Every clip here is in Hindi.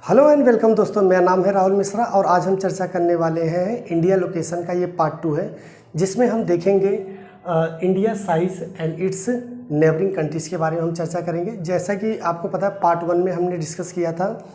हेलो एंड वेलकम दोस्तों, मेरा नाम है राहुल मिश्रा और आज हम चर्चा करने वाले हैं इंडिया लोकेशन का। ये पार्ट 2 है जिसमें हम देखेंगे India size and it's neighbouring countries के बारे में हम चर्चा करेंगे। जैसा कि आपको पता है, पार्ट 1 में हमने डिस्कस किया था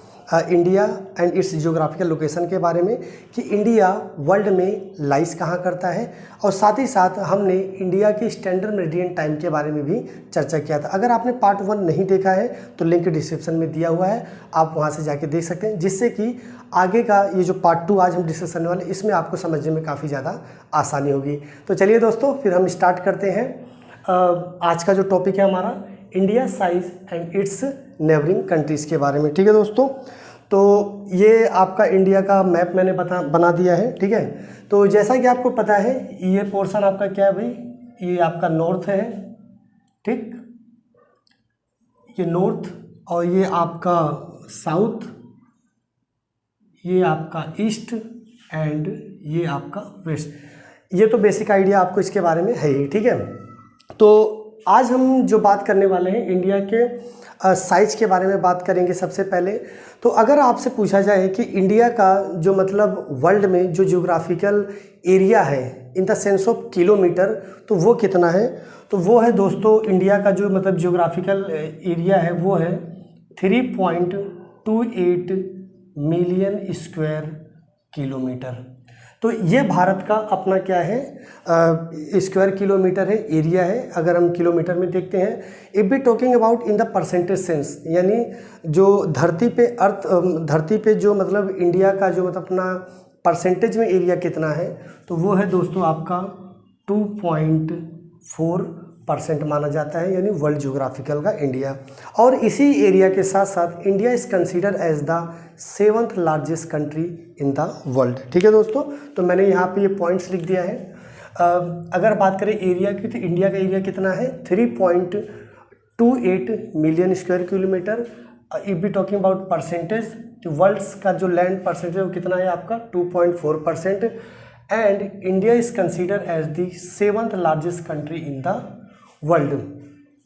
India and it's geographical location के बारे में कि इंडिया वर्ल्ड में लाइज कहाँ करता है, और साथ ही साथ हमने इंडिया की स्टैंडर्ड मेरिडियन टाइम के बारे में भी चर्चा किया था। अगर आपने पार्ट 1 नहीं देखा है तो लिंक डिस्क्रिप्शन में दिया हुआ है, आप वहाँ से जाके देख सकते हैं, जिससे कि आगे का ये जो पार्ट 2 आज हम डिस्कस करने वाले, इसमें आपको समझने में काफ़ी ज़्यादा आसानी होगी। तो चलिए दोस्तों, फिर हम स्टार्ट करते हैं। आज का जो टॉपिक है हमारा India size and it's neighbouring countries के बारे में। ठीक है दोस्तों, तो ये आपका इंडिया का मैप मैंने बना दिया है। ठीक है, तो जैसा कि आपको पता है, ये पोर्शन आपका क्या है भाई, ये आपका नॉर्थ है। ठीक, ये नॉर्थ, और ये आपका साउथ, ये आपका ईस्ट एंड ये आपका वेस्ट। ये तो बेसिक आइडिया आपको इसके बारे में है ही। ठीक है, तो आज हम जो बात करने वाले हैं इंडिया के साइज के बारे में बात करेंगे। सबसे पहले तो अगर आपसे पूछा जाए कि इंडिया का जो मतलब वर्ल्ड में जो जियोग्राफिकल एरिया है in the sense of kilometre, तो वो कितना है, तो वो है दोस्तों, इंडिया का जो मतलब जियोग्राफिकल एरिया है वो है 3.28 मिलियन स्क्वायर किलोमीटर। तो ये भारत का अपना क्या है, स्क्वायर किलोमीटर है, एरिया है। अगर हम किलोमीटर में देखते हैं, if we talking about in the percentage sense, यानी जो धरती पे जो मतलब इंडिया का जो मतलब अपना परसेंटेज में एरिया कितना है, तो वो है दोस्तों आपका 2.4% माना जाता है, यानी वर्ल्ड जियोग्राफिकल का इंडिया। और इसी एरिया के साथ साथ India is consider as the 7th largest country in the world. ठीक है दोस्तों, तो मैंने यहाँ पे ये पॉइंट्स लिख दिया है। अगर बात करें एरिया की, तो इंडिया का एरिया कितना है, 3.28 million square kilometre. If we talking about percentage, तो वर्ल्ड्स का जो लैंड परसेंटेज वो कितना है आपका 2.4%। And India is consider as the 7th largest country in the world.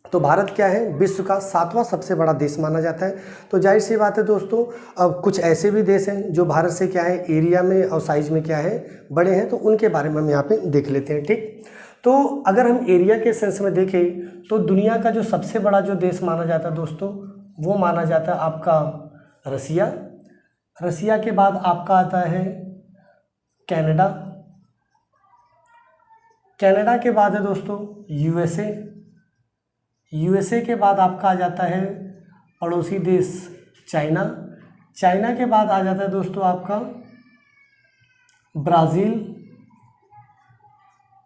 तो भारत क्या है, विश्व का 7वां सबसे बड़ा देश माना जाता है। तो जाहिर सी बात है दोस्तों, अब कुछ ऐसे भी देश हैं जो भारत से क्या है एरिया में और साइज में क्या है बड़े हैं, तो उनके बारे में हम यहाँ पे देख लेते हैं। ठीक, तो अगर हम एरिया के सेंस में देखें तो दुनिया का जो सबसे बड़ा जो देश माना जाता है दोस्तों, वो माना जाता है आपका रसिया। रसिया के बाद आपका आता है कनाडा। कनाडा के बाद है दोस्तों यूएसए। यूएसए के बाद आपका आ जाता है पड़ोसी देश चाइना। चाइना के बाद आ जाता है दोस्तों आपका ब्राज़ील,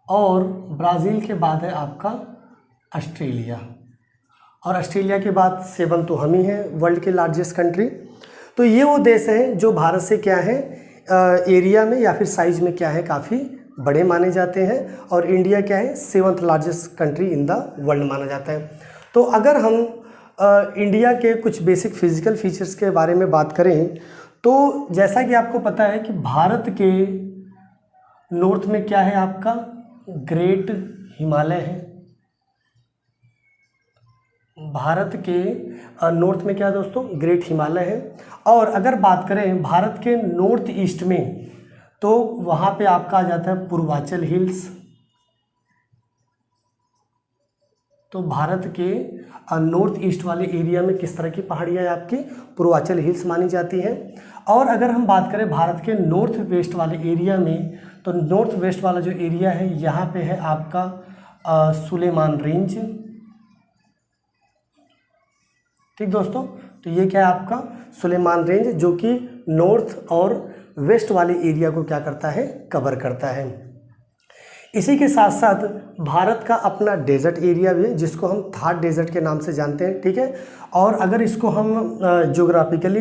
और ब्राज़ील के बाद है आपका ऑस्ट्रेलिया, और ऑस्ट्रेलिया के बाद 7 तो हम ही हैं वर्ल्ड के लार्जेस्ट कंट्री। तो ये वो देश हैं जो भारत से क्या है एरिया में या फिर साइज में क्या है काफ़ी बड़े माने जाते हैं, और इंडिया क्या है 7th largest country in the world माना जाता है। तो अगर हम इंडिया के कुछ बेसिक फिजिकल फीचर्स के बारे में बात करें, तो जैसा कि आपको पता है कि भारत के नॉर्थ में क्या है आपका ग्रेट हिमालय है। भारत के नॉर्थ में क्या है दोस्तों, ग्रेट हिमालय है। और अगर बात करें भारत के नॉर्थ ईस्ट में, तो वहाँ पे आपका आ जाता है पूर्वांचल हिल्स। तो भारत के नॉर्थ ईस्ट वाले एरिया में किस तरह की पहाड़ियाँ आपकी पूर्वांचल हिल्स मानी जाती हैं। और अगर हम बात करें भारत के नॉर्थ वेस्ट वाले एरिया में, तो नॉर्थ वेस्ट वाला जो एरिया है यहाँ पे है आपका सुलेमान रेंज। ठीक दोस्तों, तो ये क्या है आपका सुलेमान रेंज, जो कि नॉर्थ और वेस्ट वाले एरिया को क्या करता है, कवर करता है। इसी के साथ साथ भारत का अपना डेजर्ट एरिया भी है, जिसको हम थार डेजर्ट के नाम से जानते हैं। ठीक है, और अगर इसको हम ज्योग्राफिकली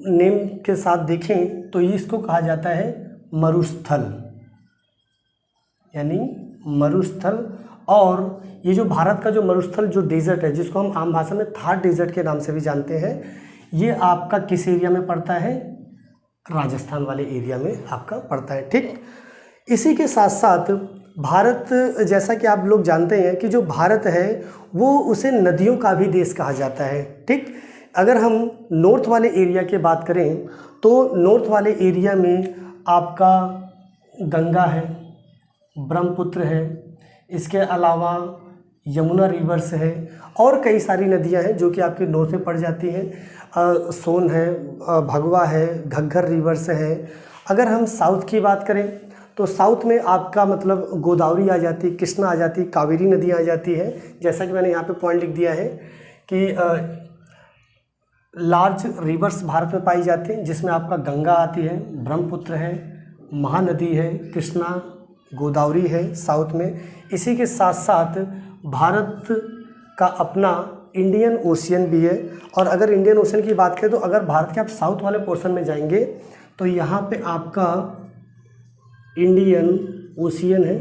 नेम के साथ देखें तो इसको कहा जाता है मरुस्थल, यानी मरुस्थल। और ये जो भारत का जो मरुस्थल जो डेजर्ट है, जिसको हम आम भाषा में थार डेजर्ट के नाम से भी जानते हैं, ये आपका किस एरिया में पड़ता है, राजस्थान वाले एरिया में आपका पड़ता है। ठीक, इसी के साथ साथ भारत, जैसा कि आप लोग जानते हैं कि जो भारत है वो उसे नदियों का भी देश कहा जाता है। ठीक, अगर हम नॉर्थ वाले एरिया की बात करें तो नॉर्थ वाले एरिया में आपका गंगा है, ब्रह्मपुत्र है, इसके अलावा यमुना रिवर्स है और कई सारी नदियां हैं जो कि आपके नॉर्थ में पड़ जाती हैं। सोन है, भगवा है, घग्गर रिवर्स है। अगर हम साउथ की बात करें तो साउथ में आपका मतलब गोदावरी आ जाती है, कृष्णा आ जाती है, कावेरी नदियाँ आ जाती है। जैसा कि मैंने यहाँ पे पॉइंट लिख दिया है कि लार्ज रिवर्स भारत में पाई जाती हैं, जिसमें आपका गंगा आती है, ब्रह्मपुत्र है, महानदी है, कृष्णा, गोदावरी है साउथ में। इसी के साथ साथ भारत का अपना इंडियन ओशियन भी है। और अगर इंडियन ओशियन की बात करें तो अगर भारत के आप साउथ वाले पोर्शन में जाएंगे तो यहाँ पे आपका इंडियन ओशियन है,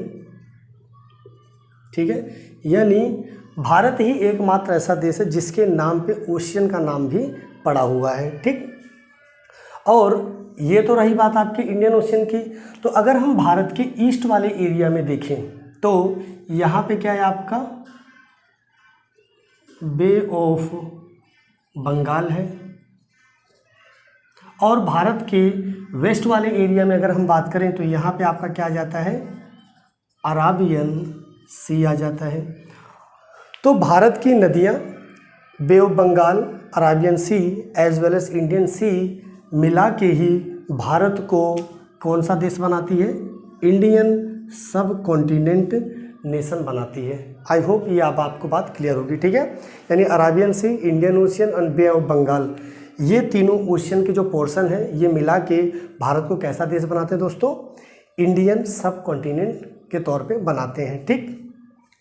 ठीक है। यानी भारत ही एकमात्र ऐसा देश है जिसके नाम पे ओशियन का नाम भी पड़ा हुआ है, ठीक। और ये तो रही बात आपके इंडियन ओशियन की। तो अगर हम भारत के ईस्ट वाले एरिया में देखें तो यहाँ पे क्या है आपका बे ऑफ बंगाल है। और भारत के वेस्ट वाले एरिया में अगर हम बात करें तो यहाँ पे आपका क्या आ जाता है, अराबियन सी आ जाता है। तो भारत की नदियाँ Bay of Bengal, Arabian Sea as well as Indian Sea मिला के ही भारत को कौन सा देश बनाती है, इंडियन सब कॉन्टिनेंट नेशन बनाती है। आई होप ये आपको बात क्लियर होगी, ठीक है। यानी अराबियन सी, इंडियन ओशियन और बे ऑफ बंगाल, ये तीनों ओशियन के जो पोर्शन है ये मिला के भारत को कैसा देश बनाते हैं दोस्तों, इंडियन सब कॉन्टिनेंट के तौर पे बनाते हैं, ठीक।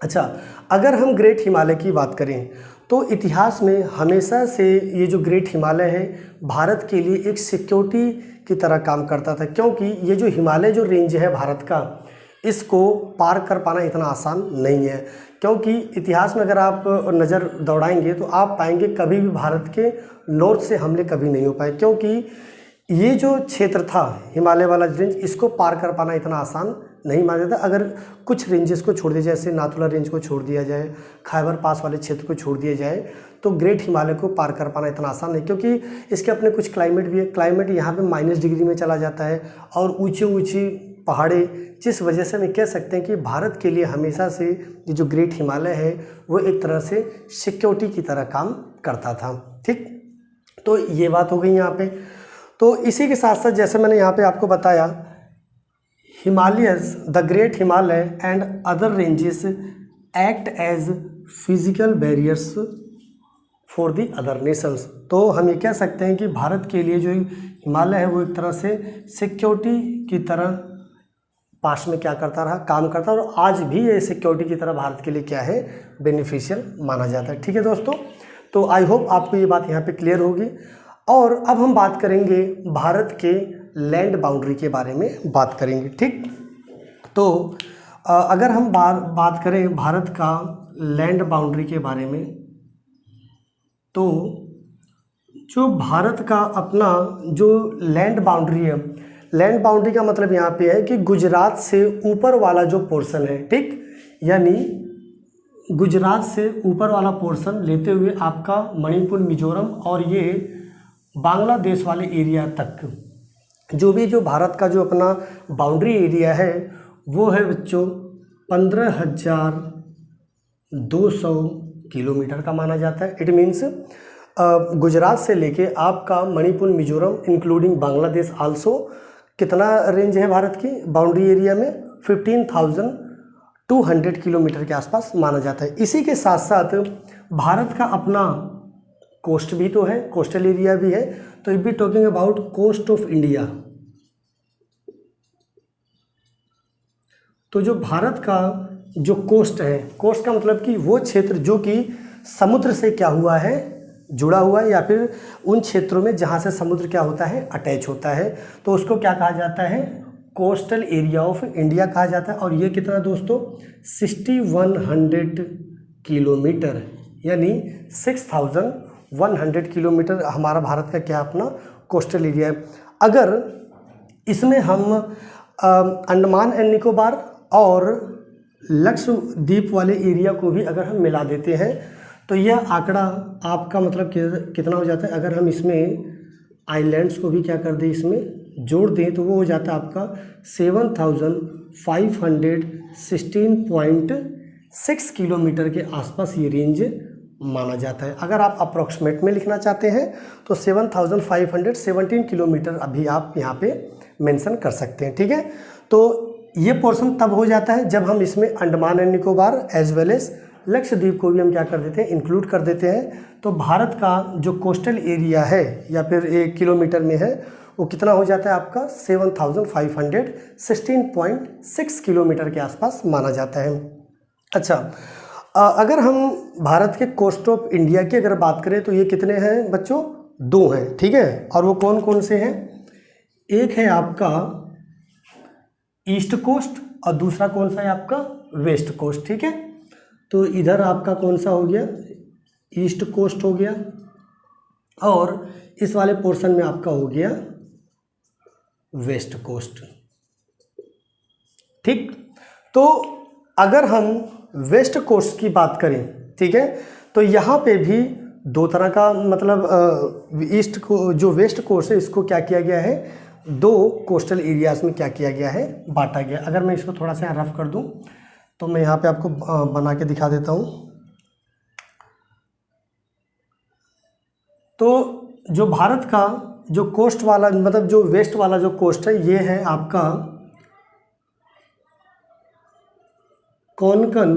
अच्छा, अगर हम ग्रेट हिमालय की बात करें तो इतिहास में हमेशा से ये जो ग्रेट हिमालय है भारत के लिए एक सिक्योरिटी की तरह काम करता था, क्योंकि ये जो हिमालय जो रेंज है भारत का, इसको पार कर पाना इतना आसान नहीं है। क्योंकि इतिहास में अगर आप नज़र दौड़ाएंगे तो आप पाएंगे कभी भी भारत के नॉर्थ से हमले कभी नहीं हो पाए, क्योंकि ये जो क्षेत्र था हिमालय वाला रेंज, इसको पार कर पाना इतना आसान नहीं माना जाता। अगर कुछ रेंजेस को छोड़ दिया जाए, जैसे नाथुला रेंज को छोड़ दिया जाए, खैबर पास वाले क्षेत्र को छोड़ दिया जाए, तो ग्रेट हिमालय को पार कर पाना इतना आसान नहीं, क्योंकि इसके अपने कुछ क्लाइमेट भी है। क्लाइमेट यहाँ पे -डिग्री में चला जाता है और ऊंची ऊंची पहाड़े, जिस वजह से हम कह सकते हैं कि भारत के लिए हमेशा से ये जो ग्रेट हिमालय है वो एक तरह से सिक्योरिटी की तरह काम करता था, ठीक। तो ये बात हो गई यहाँ पे। तो इसी के साथ साथ जैसे मैंने यहाँ पे आपको बताया, Himalayas, the great Himalaya and other ranges act as physical barriers for the other nations. तो हम ये कह सकते हैं कि भारत के लिए जो हिमालय है वो एक तरह से सिक्योरिटी की तरह पास में क्या करता रहा, काम करता, और आज भी ये सिक्योरिटी की तरह भारत के लिए क्या है, बेनिफिशियल माना जाता है, ठीक है दोस्तों। तो आई होप आपको ये बात यहाँ पे क्लियर होगी। और अब हम बात करेंगे भारत के लैंड बाउंड्री के बारे में बात करेंगे, ठीक। तो अगर हम बात करें भारत का लैंड बाउंड्री के बारे में, तो जो भारत का अपना जो लैंड बाउंड्री है, लैंड बाउंड्री का मतलब यहाँ पे है कि गुजरात से ऊपर वाला जो पोर्शन है, ठीक, यानी गुजरात से ऊपर वाला पोर्शन लेते हुए आपका मणिपुर, मिजोरम और ये बांग्लादेश वाले एरिया तक जो भी जो भारत का जो अपना बाउंड्री एरिया है वो है बच्चों 15,200 किलोमीटर का माना जाता है। इट मीन्स गुजरात से लेके आपका मणिपुर, मिजोरम इंक्लूडिंग बांग्लादेश आल्सो, कितना रेंज है भारत की बाउंड्री एरिया में, 15,200 किलोमीटर के आसपास माना जाता है। इसी के साथ साथ भारत का अपना कोस्ट भी तो है, कोस्टल एरिया भी है। तो if we talking about coast of India, तो जो भारत का जो कोस्ट है, कोस्ट का मतलब कि वो क्षेत्र जो कि समुद्र से क्या हुआ है, जुड़ा हुआ है, या फिर उन क्षेत्रों में जहाँ से समुद्र क्या होता है, अटैच होता है, तो उसको क्या कहा जाता है, कोस्टल एरिया ऑफ इंडिया कहा जाता है। और ये कितना दोस्तों, 6100 किलोमीटर, यानी 6100 किलोमीटर हमारा भारत का क्या अपना कोस्टल एरिया है। अगर इसमें हम अंडमान एंड निकोबार और लक्षद्वीप वाले एरिया को भी अगर हम मिला देते हैं तो यह आंकड़ा आपका मतलब कितना हो जाता है, अगर हम इसमें आइलैंड्स को भी क्या कर दें, इसमें जोड़ दें, तो वो हो जाता है आपका 7516.6 किलोमीटर के आसपास ये रेंज माना जाता है। अगर आप अप्रॉक्सीमेट में लिखना चाहते हैं तो 7517 किलोमीटर अभी आप यहाँ पे मेंशन कर सकते हैं, ठीक है। तो ये पोर्शन तब हो जाता है जब हम इसमें Andaman and Nicobar as well as Lakshadweep को भी हम क्या कर देते हैं, इंक्लूड कर देते हैं। तो भारत का जो कोस्टल एरिया है या फिर 1 किलोमीटर में है, वो कितना हो जाता है आपका 7516.6 किलोमीटर के आसपास माना जाता है। अच्छा, अगर हम भारत के कोस्ट ऑफ इंडिया की अगर बात करें तो ये कितने हैं बच्चों, 2 हैं, ठीक है। और वो कौन कौन से हैं, एक है आपका ईस्ट कोस्ट और दूसरा कौन सा है आपका वेस्ट कोस्ट, ठीक है। तो इधर आपका कौन सा हो गया, ईस्ट कोस्ट हो गया, और इस वाले पोर्शन में आपका हो गया वेस्ट कोस्ट, ठीक। तो अगर हम वेस्ट कोस्ट की बात करें, ठीक है, तो यहाँ पे भी 2 तरह का मतलब ईस्ट को जो वेस्ट कोस्ट है इसको क्या किया गया है, 2 कोस्टल एरियाज में क्या किया गया है, बांटा गया। अगर मैं इसको थोड़ा सा रफ कर दूं तो मैं यहाँ पे आपको बना के दिखा देता हूँ। तो जो भारत का जो कोस्ट वाला मतलब जो वेस्ट वाला जो कोस्ट है, ये है आपका कोंकण।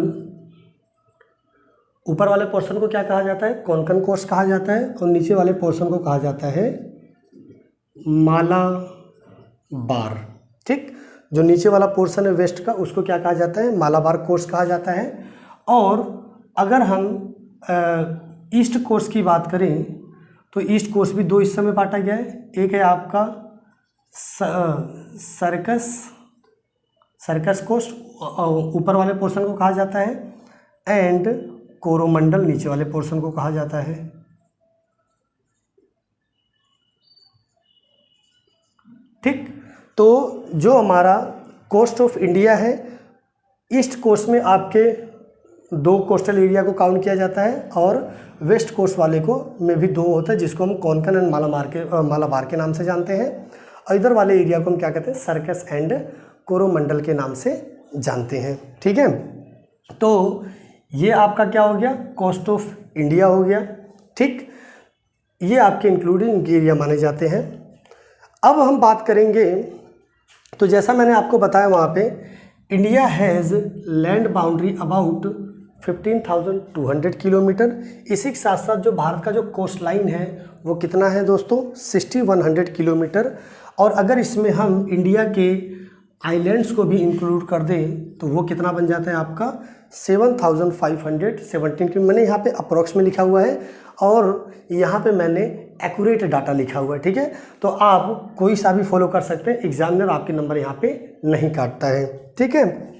ऊपर वाले पोर्शन को क्या कहा जाता है, कोंकण कोस्ट कहा जाता है, और नीचे वाले पोर्शन को कहा जाता है मालाबार, ठीक। जो नीचे वाला पोर्शन है वेस्ट का, उसको क्या कहा जाता है, मालाबार कोस्ट कहा जाता है। और अगर हम ईस्ट कोस्ट की बात करें तो ईस्ट कोस्ट भी 2 हिस्सों में बांटा गया है। एक है आपका सर्कस कोस्ट, ऊपर वाले पोर्शन को कहा जाता है, एंड कोरोमंडल नीचे वाले पोर्शन को कहा जाता है, ठीक। तो जो हमारा कोस्ट ऑफ इंडिया है, ईस्ट कोस्ट में आपके 2 कोस्टल एरिया को काउंट किया जाता है, और वेस्ट कोस्ट वाले को में भी 2 होता है, जिसको हम कोंकण एंड मालाबार के नाम से जानते हैं, और इधर वाले एरिया को हम क्या कहते हैं, सर्कस एंड कोरोमंडल के नाम से जानते हैं, ठीक है। तो ये आपका क्या हो गया, कोस्ट ऑफ इंडिया हो गया, ठीक। ये आपके इंक्लूडिंग एरिया माने जाते हैं। अब हम बात करेंगे, तो जैसा मैंने आपको बताया वहाँ पे India has land boundary about 15,200 kilometre. इसी के साथ साथ जो भारत का जो कोस्ट लाइन है वो कितना है दोस्तों, 6100 किलोमीटर। और अगर इसमें हम इंडिया के आइलैंड्स को भी इंक्लूड कर दें तो वो कितना बन जाता है आपका 7517 की। मैंने यहाँ पे अप्रॉक्स में लिखा हुआ है और यहाँ पे मैंने एक्यूरेट डाटा लिखा हुआ है, ठीक है। तो आप कोई सा भी फॉलो कर सकते हैं, एग्जामिनर आपके नंबर यहाँ पे नहीं काटता है, ठीक है।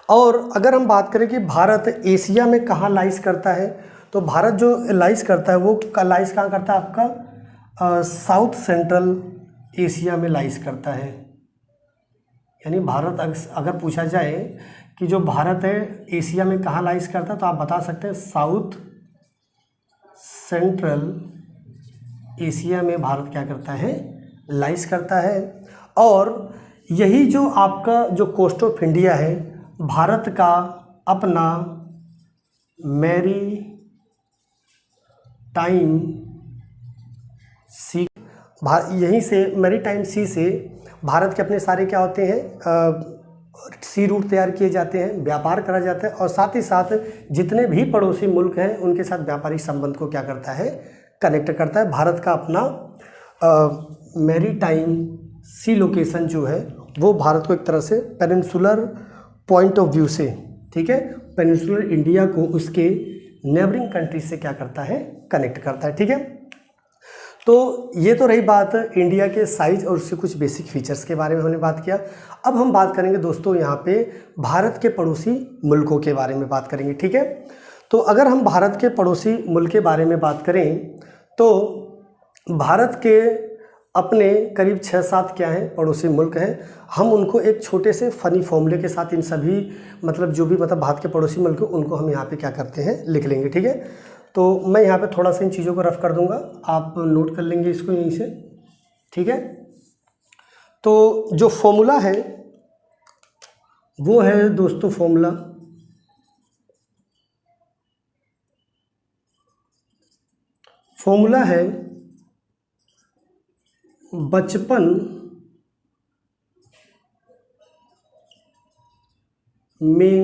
और अगर हम बात करें कि भारत एशिया में कहाँ लाइज करता है, तो भारत जो लाइज करता है वो लाइज कहाँ करता है आपका साउथ सेंट्रल एशिया में लाइज करता है। यानी भारत अगर पूछा जाए कि जो भारत है एशिया में कहाँ लाइज करता है, तो आप बता सकते हैं साउथ सेंट्रल एशिया में भारत क्या करता है, लाइज करता है। और यही जो आपका जो कोस्ट ऑफ इंडिया है, भारत का अपना मैरी टाइम सी, यहीं से मैरी टाइम सी से भारत के अपने सारे क्या होते हैं सी रूट तैयार किए जाते हैं, व्यापार करा जाता है, और साथ ही साथ जितने भी पड़ोसी मुल्क हैं उनके साथ व्यापारिक संबंध को क्या करता है, कनेक्ट करता है। भारत का अपना मैरी टाइम सी लोकेशन जो है वो भारत को एक तरह से पेनिनसुलर पॉइंट ऑफ व्यू से, ठीक है, पेनिनसुलर इंडिया को उसके नेबरिंग कंट्री से क्या करता है, कनेक्ट करता है, ठीक है। तो ये तो रही बात इंडिया के साइज और उसके कुछ बेसिक फीचर्स के बारे में हमने बात किया। अब हम बात करेंगे दोस्तों यहाँ पे भारत के पड़ोसी मुल्कों के बारे में बात करेंगे, ठीक है। तो अगर हम भारत के पड़ोसी मुल्क के बारे में बात करें तो भारत के अपने करीब 6-7 क्या हैं पड़ोसी मुल्क हैं, हम उनको एक छोटे से फ़नी फॉर्मूले के साथ इन सभी मतलब जो भी मतलब भारत के पड़ोसी मुल्क हैं उनको हम यहाँ पे क्या करते हैं लिख लेंगे। ठीक है, तो मैं यहाँ पे थोड़ा सा इन चीज़ों को रफ कर दूँगा, आप नोट कर लेंगे इसको यहीं से। ठीक है, तो जो फॉर्मूला है वो है दोस्तों फॉर्मूला है बचपन में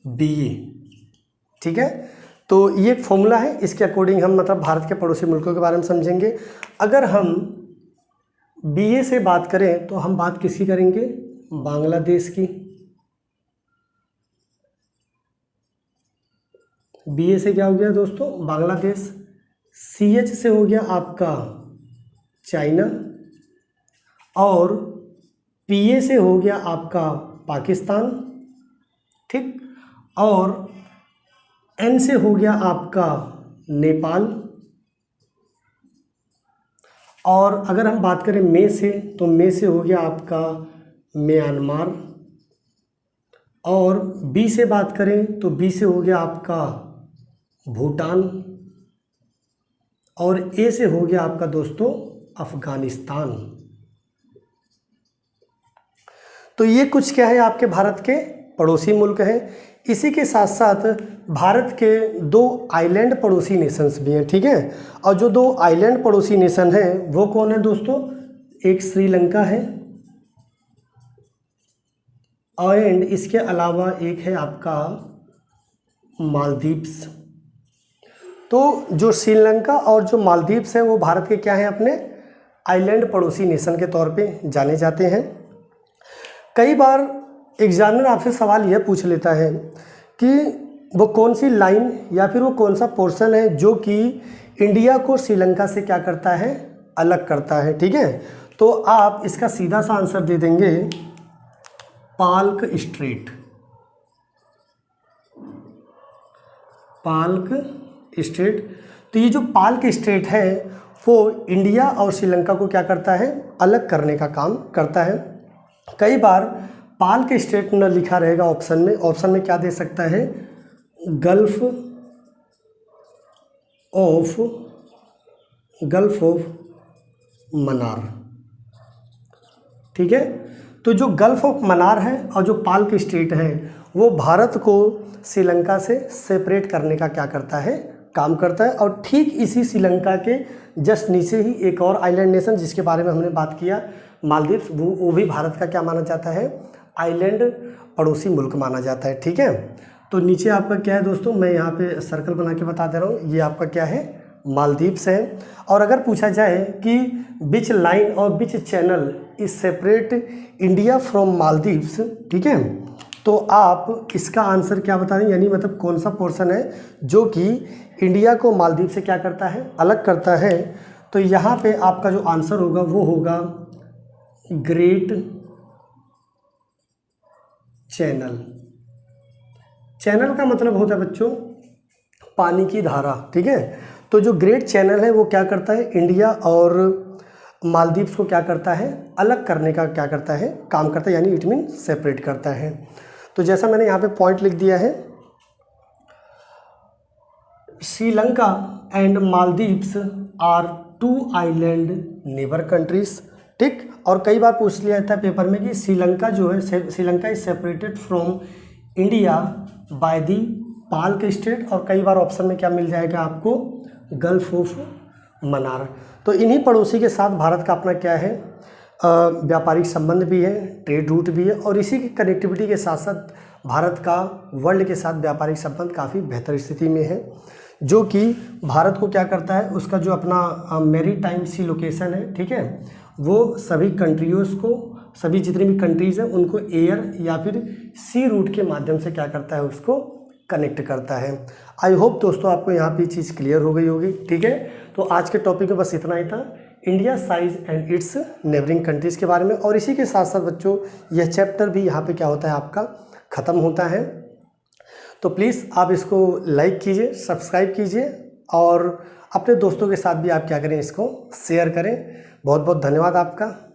बीए। ठीक है, तो ये एक फॉर्मूला है, इसके अकॉर्डिंग हम मतलब भारत के पड़ोसी मुल्कों के बारे में समझेंगे। अगर हम बीए से बात करें तो हम बात किसकी करेंगे, बांग्लादेश की। बीए से क्या हो गया दोस्तों, बांग्लादेश। सीएच से हो गया आपका चाइना, और पीए से हो गया आपका पाकिस्तान। ठीक, और एन से हो गया आपका नेपाल, और अगर हम बात करें मे से तो मे से हो गया आपका म्यांमार, और बी से बात करें तो बी से हो गया आपका भूटान, और ए से हो गया आपका दोस्तों अफगानिस्तान। तो ये कुछ क्या है आपके भारत के पड़ोसी मुल्क हैं। इसी के साथ साथ भारत के 2 आइलैंड पड़ोसी नेशंस भी हैं। ठीक है, और जो 2 आइलैंड पड़ोसी नेशन हैं वो कौन है दोस्तों, एक श्रीलंका है एंड इसके अलावा एक है आपका मालदीव्स। तो जो श्रीलंका और जो मालदीव्स हैं वो भारत के क्या हैं, अपने आइलैंड पड़ोसी नेशन के तौर पे जाने जाते हैं। कई बार एग्जामिनर आपसे सवाल यह पूछ लेता है कि वो कौन सी लाइन या फिर वो कौन सा पोर्शन है जो कि इंडिया को श्रीलंका से क्या करता है, अलग करता है। ठीक है, तो आप इसका सीधा सा आंसर दे देंगे पाल्क स्ट्रेट। पाल्क स्ट्रेट, तो ये जो पाल्क स्ट्रेट है वो इंडिया और श्रीलंका को क्या करता है, अलग करने का काम करता है। कई बार पाल्क स्ट्रेट न लिखा रहेगा ऑप्शन में क्या दे सकता है, गल्फ ऑफ मन्नार। ठीक है, तो जो गल्फ ऑफ मन्नार है और जो पाल्क स्ट्रेट है वो भारत को श्रीलंका से सेपरेट करने का क्या करता है, काम करता है। और ठीक इसी श्रीलंका के जस्ट नीचे ही एक और आइलैंड नेशन जिसके बारे में हमने बात किया, मालदीव्स, वो भी भारत का क्या माना जाता है, आइलैंड पड़ोसी मुल्क माना जाता है। ठीक है, तो नीचे आपका क्या है दोस्तों, मैं यहाँ पे सर्कल बना के बता दे रहा हूँ, ये आपका क्या है, मालदीव्स है। और अगर पूछा जाए कि विच लाइन और which channel is separate India from Maldives, ठीक है, तो आप इसका आंसर क्या बता दें, यानी मतलब कौन सा पोर्शन है जो कि इंडिया को मालदीव से क्या करता है, अलग करता है। तो यहाँ पे आपका जो आंसर होगा वो होगा ग्रेट चैनल। चैनल का मतलब होता है बच्चों पानी की धारा। ठीक है, तो जो ग्रेट चैनल है वो क्या करता है, इंडिया और मालदीव्स को क्या करता है, अलग करने का क्या करता है, काम करता है, यानी इट मीन सेपरेट करता है। तो जैसा मैंने यहाँ पे पॉइंट लिख दिया है, Sri Lanka and Maldives are 2 island neighbour countries. ठीक, और कई बार पूछ लिया जाता है पेपर में कि श्रीलंका जो है, Sri Lanka is separated from India by the Palk straight, और कई बार ऑप्शन में क्या मिल जाएगा आपको, गल्फ ऑफ मन्नार। तो इन्हीं पड़ोसी के साथ भारत का अपना क्या है, व्यापारिक संबंध भी है, ट्रेड रूट भी है, और इसी की कनेक्टिविटी के साथ साथ भारत का वर्ल्ड के साथ व्यापारिक संबंध काफ़ी बेहतर स्थिति में है, जो कि भारत को क्या करता है, उसका जो अपना मैरीटाइम सी लोकेशन है, ठीक है, वो सभी कंट्रीज़ को, सभी जितनी भी कंट्रीज़ हैं उनको एयर या फिर सी रूट के माध्यम से क्या करता है, उसको कनेक्ट करता है। आई होप दोस्तों आपको यहाँ पे चीज़ क्लियर हो गई होगी। ठीक है, तो आज के टॉपिक में बस इतना ही था, India size and it's neighbouring countries के बारे में। और इसी के साथ साथ बच्चों यह चैप्टर भी यहाँ पे क्या होता है, आपका ख़त्म होता है। तो प्लीज़ आप इसको लाइक कीजिए, सब्सक्राइब कीजिए, और अपने दोस्तों के साथ भी आप क्या करें, इसको शेयर करें। बहुत बहुत धन्यवाद आपका।